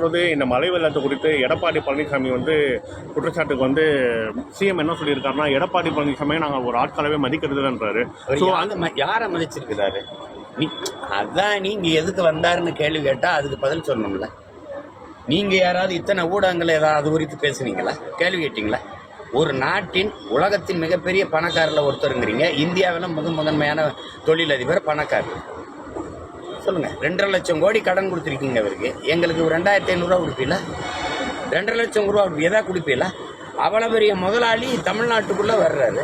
தற்போது இந்த மழை வெள்ளத்தை குறித்து எடப்பாடி பழனிசாமி வந்து குற்றச்சாட்டுக்கு வந்து சிஎம் என்ன சொல்லியிருக்காருன்னா, எடப்பாடி பழனிசாமியை நாங்கள் ஒரு ஆட்களவே மதிக்கிறதுன்றாரு. ஸோ அந்த யாரை மதிச்சிருக்கிறாரு? அதான் நீங்க எதுக்கு வந்தாருன்னு கேள்வி கேட்டா அதுக்கு பதில் சொல்லணும்ல. நீங்க யாராவது இத்தனை ஊடகங்கள் ஏதாவது அது குறித்து பேசுனீங்களா? கேள்வி கேட்டீங்களா? ஒரு நாட்டின் உலகத்தின் மிகப்பெரிய பணக்காரில் ஒருத்தருங்கிறீங்க. இந்தியாவில் முதன்மையான தொழிலதிபர் பணக்காரர். சொல்லுங்க, 2.5 லட்சம் கோடி கடன் கொடுத்துருக்கீங்க அவருக்கு. எங்களுக்கு ஒரு 2500 கொடுப்பீங்களா? 2.5 லட்சம் ரூபா எதாவது கொடுப்பீங்களா? அவ்வளோ பெரிய முதலாளி தமிழ்நாட்டுக்குள்ளே வர்றாரு.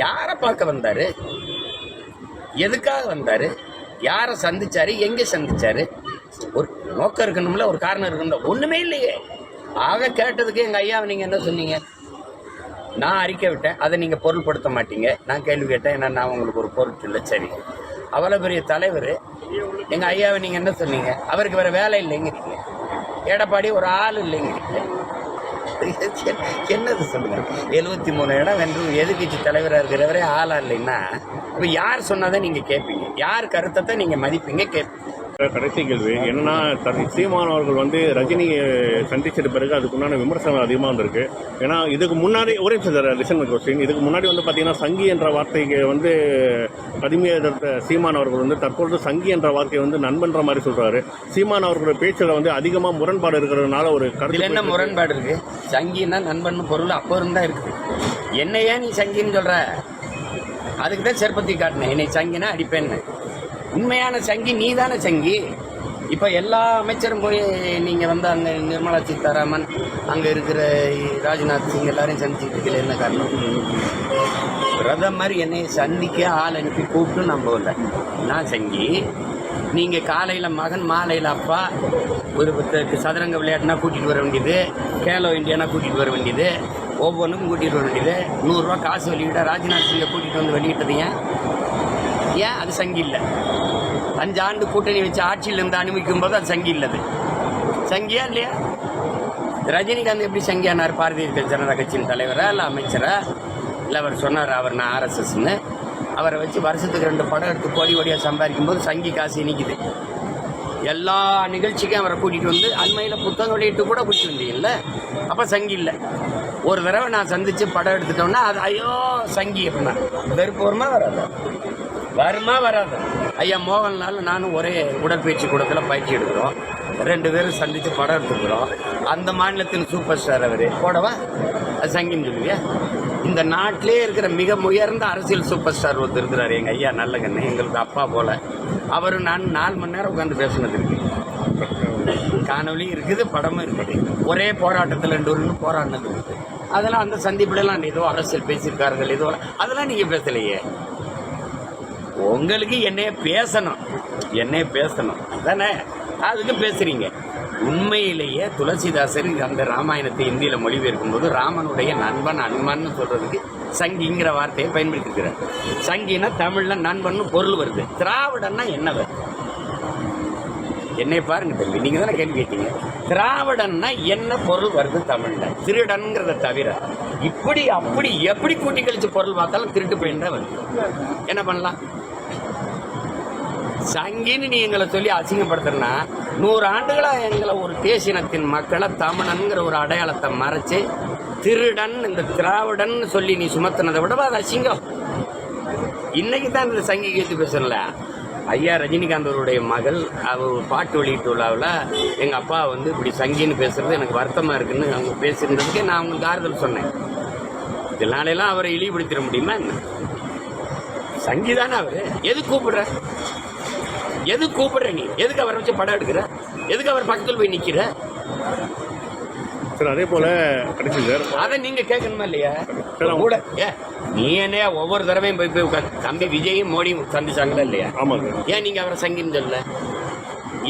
யாரை பார்க்க வந்தார்? எதுக்காக வந்தார்? யாரை சந்திச்சாரு? எங்கே சந்திச்சாரு? ஒரு நோக்கம் இருக்கணும்ல, ஒரு காரணம் இருக்கணும்ல. ஒன்றுமே இல்லையே. ஆக கேட்டதுக்கு எங்கள் ஐயாவை நீங்கள் என்ன சொன்னீங்க? நான் அறிக்கை விட்டேன், அதை நீங்கள் பொருள்படுத்த மாட்டீங்க. நான் கேள்வி கேட்டேன், ஏன்னா நான் உங்களுக்கு ஒரு பொருள் இல்லை. சரி, அவ்வளோ பெரிய தலைவர் எங்கள் ஐயாவை நீங்கள் என்ன சொன்னீங்க? அவருக்கு வேறு வேலை இல்லைங்கிறீங்க. எடப்பாடி ஒரு ஆள் இல்லைங்கிறீங்க. என்னது சொல்லுங்க? 73 இடம் வென்று எதிர்கட்சி தலைவராக இருக்கிறவரே ஆளா இல்லைன்னா இப்போ யார் சொன்னதை நீங்கள் கேட்பீங்க? யார் கருத்தை நீங்கள் மதிப்பீங்க, கேட்பீங்க? கடைசி கேள்வி என்னன்னா, சீமான் அவர்கள் வந்து ரஜினியை சந்திச்சது பிறகு அதுக்குண்டான விமர்சனம் அதிகமாக வந்திருக்கு. ஏன்னா இதுக்கு முன்னாடி ஒரே லிசன் கொஸ்டின், இதுக்கு முன்னாடி வந்து பார்த்தீங்கன்னா சங்கி என்ற வார்த்தைக்கு வந்து கடுமையாக எதிர்த்த சீமான் அவர்கள் வந்து தற்பொழுது சங்கி என்ற வார்த்தையை வந்து நண்பன்ற மாதிரி சொல்றாரு. சீமான் அவர்களுடைய பேச்சில் வந்து அதிகமாக முரண்பாடு இருக்கிறதுனால ஒரு கருத்து. என்ன முரண்பாடு இருக்கு? சங்கின்னா நண்பன் பொருள் அப்போ இருந்தா இருக்குது. என்ன ஏன் நீ சங்கின்னு சொல்ற? அதுக்கு தான் செருப்பத்தி காட்டினேன். என்னை சங்கினா அடிப்பேன்னு. உண்மையான சங்கி நீ தானே சங்கி. இப்போ எல்லா அமைச்சரும் போய் நீங்கள் வந்து அங்கே நிர்மலா சீதாராமன், அங்கே இருக்கிற ராஜ்நாத் சிங் எல்லாரையும் சந்திச்சுட்டு என்ன காரணம்? பிரதமர் என்னை சந்திக்க ஆள் அனுப்பி கூப்பிட்டு நான் போகல. நான் சங்கி. நீங்கள் காலையில் மகன், மாலையில் அப்பா, ஒரு சதுரங்க விளையாட்டுனா கூட்டிகிட்டு வர வேண்டியது, கேலோ இண்டியானா கூட்டிகிட்டு வர வேண்டியது, ஒவ்வொன்றுக்கும் கூட்டிகிட்டு வர வேண்டியது. 100 ரூபா காசு வெளியிட்ட ராஜ்நாத் சிங்கை கூட்டிகிட்டு வந்து வெளியிட்டது ஏன் அது சங்கி இல்லை? 5 ஆண்டு கூட்டணி வச்சு ஆட்சியிலிருந்து அனுமதிக்கும் போது அது சங்கி இல்லது. சங்கியா இல்லையா? ரஜினிகாந்த் எப்படி சங்கியானார்? பாரதிய ஜனதா கட்சியின் தலைவரா இல்லை அமைச்சரா? இல்லை அவர் சொன்னார் அவர் நான் ஆர்எஸ்எஸ்ன்னு. அவரை வச்சு வருஷத்துக்கு 2 படம் எடுத்து கோடி கோடியாக சம்பாதிக்கும் போது சங்கி காசு இனிக்குது. எல்லா நிகழ்ச்சிக்கும் அவரை கூட்டிகிட்டு வந்து அண்மையில் புத்தகம் வெளியிட்டு கூட கூட்டிட்டு வந்தீங்கல்ல, அப்போ சங்கி இல்லை. ஒரு தடவை நான் சந்தித்து படம் எடுத்துட்டோம்னா அது ஐயோ சங்கி அப்படின்னா வெறுப்பு வருமா வராது? வருமா வராது? ஐயா மோகன்லால் நானும் ஒரே உடற்பயிற்சி கூடத்தில் பயிற்சி எடுக்கிறோம். 2 பேரும் சந்தித்து படம் எடுத்துக்கிறோம். அந்த மாநிலத்தின் சூப்பர் ஸ்டார் அவர் போடவா அது சங்கின்னு சொல்லுவியா? இந்த நாட்டிலே இருக்கிற மிக உயர்ந்த அரசியல் சூப்பர் ஸ்டார் ஒருத்தர் இருக்கிறார் எங்கள் ஐயா நல்லகண்ணு, எங்களுக்கு அப்பா போல. அவர் நான் 4 மணி நேரம் உட்காந்து பேசுனது இருக்கு. காணொலி இருக்குது, படமும் இருக்குது. ஒரே போராட்டத்தில் 2 பேரும் போராடினது இருக்குது. அதெல்லாம் அந்த சந்திப்புலாம் ஏதோ அரசியல் பேசியிருக்கார்கள், ஏதோ அதெல்லாம் நீங்கள் பேசலையே. உங்களுக்கு என்னைய பேசணும் தானே, அதுக்கு பேசுறீங்க. உண்மையிலேயே துளசிதாசர் அந்த ராமாயணத்தை இந்தியில மொழிபெயர்க்கும் போது ராமனுடைய நண்பன் அனுமான்னு சொல்றதுக்கு சங்கிங்கிற வார்த்தையை பயன்படுத்திருக்கிறார். சங்கினா தமிழ்ல நண்பன் பொருள் வருது. திராவிடன்னா என்ன வருது? என்னை பாருங்க தம்பி, நீங்க தானே கேள்வி கேட்டீங்க. திராவிடன்னா என்ன பொருள் வருது தமிழ்ல? திருடன்கிறத தவிர இப்படி அப்படி எப்படி கூட்டி கழிச்சு பொருள் பார்த்தாலும் திருட்டு போயின்னு தான் வருது. என்ன பண்ணலாம்? சங்கின்னு நீ எங்களை சொல்லி அசிங்கப்படுத்துறனா 100 ஆண்டுகளா எங்களை ஒரு தேசினத்தின் மக்களை தமிழன்கிற ஒரு அடையாளத்தை மறைச்சு திருடன் இந்த திராவிடன் சொல்லி நீ சுமத்தினதை விட அது அசிங்கம். இன்னைக்கு தான் இந்த சங்கி கேட்டு பேசல. ஐயா ரஜினிகாந்த் அவருடைய மகள் அவர் பாட்டு வெளியிட்டு விழாவில் எங்கள் அப்பா வந்து இப்படி சங்கின்னு பேசுறது எனக்கு வருத்தமாக இருக்குன்னு அவங்க பேசியிருந்ததுக்கு நான் அவங்களுக்கு ஆறுதல் சொன்னேன். இதனாலெல்லாம் அவரை இழிவுபடுத்திட முடியுமா என்ன? சங்கி தானே அவர். எது கூப்பிடுற நீ? எதுக்கு அவரை வச்சு படம் எடுக்கிற? எதுக்கு அவர் பக்கத்தில் போய் நிற்கிற? சார் அதே போல கிடைச்சி சார் அதை நீங்க கேட்கணுமா இல்லையா? கூட நீ என்ன ஒவ்வொரு தடவையும் போய் உட்காந்து தம்பி விஜயும் மோடியும் சந்திச்சாங்களா இல்லையா? ஆமாங்க. ஏன் நீங்க அவரை சங்கின்னு சொல்லல?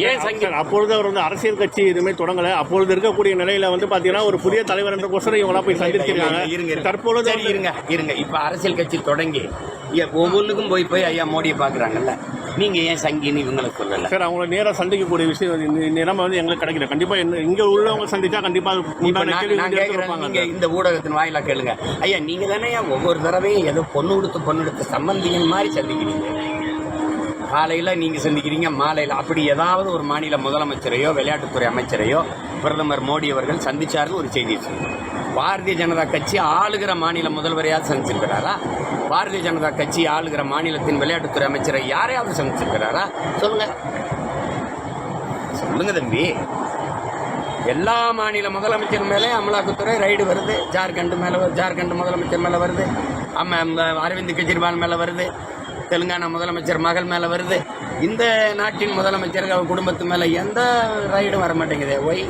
ஏன் சங்கி? அப்பொழுது அவர் வந்து அரசியல் கட்சி எதுவுமே தொடங்கல. அப்பொழுது இருக்கக்கூடிய நிலையில வந்து பாத்தீங்கன்னா ஒரு புதிய தலைவர் என்ற கோசரம் இவங்களா போய் சந்திச்சிருக்காங்க. தற்பொழுது இருங்க இப்ப அரசியல் கட்சி தொடங்கி ஒவ்வொன்றுக்கும் போய் ஐயா மோடியை பாக்குறாங்கல்ல, நீங்க ஏன் சங்கின்னு இவங்களை சொல்லல? சார் அவங்கள நேராக சந்திக்கக்கூடிய விஷயம் நிலைமை வந்து எங்களுக்கு கிடைக்கல. கண்டிப்பா இங்க உள்ளவங்க சந்திச்சா கண்டிப்பா நீங்க இந்த ஊடகத்தின் வாயிலா கேளுங்க. ஐயா நீங்க தானே ஒவ்வொரு தடவையும் ஏதோ பொண்ணு கொடுத்து சம்பந்திகள் மாதிரி சந்திக்கிறீங்க. காலையில் நீங்கள் சந்திக்கிறீங்க, மாலையில் அப்படி ஏதாவது ஒரு மாநில முதலமைச்சரையோ விளையாட்டுத்துறை அமைச்சரையோ பிரதமர் மோடி அவர்கள் சந்திச்சார்னு ஒரு செய்தி சொன்னார். பாரதிய ஜனதா கட்சி ஆளுகிற மாநில முதல்வரையாவது சந்திச்சிருக்கிறாரா? பாரதிய ஜனதா கட்சி ஆளுகிற மாநிலத்தின் விளையாட்டுத்துறை அமைச்சரை யாரையாவது சந்திச்சிருக்கிறாரா? சொல்லுங்க சொல்லுங்க தம்பி. எல்லா மாநில முதலமைச்சர் மேலே அமலாக்கத்துறை ரைடு வருது. ஜார்க்கண்ட் முதலமைச்சர் மேலே வருது, அரவிந்த் கெஜ்ரிவால் மேலே வருது, தெலுங்கானா முதலமைச்சர் மகள் மேலே வருது. இந்த நாட்டின் முதலமைச்சர்கள் குடும்பத்து மேலே எந்த ரைடும் வர மாட்டேங்குது. ஒய்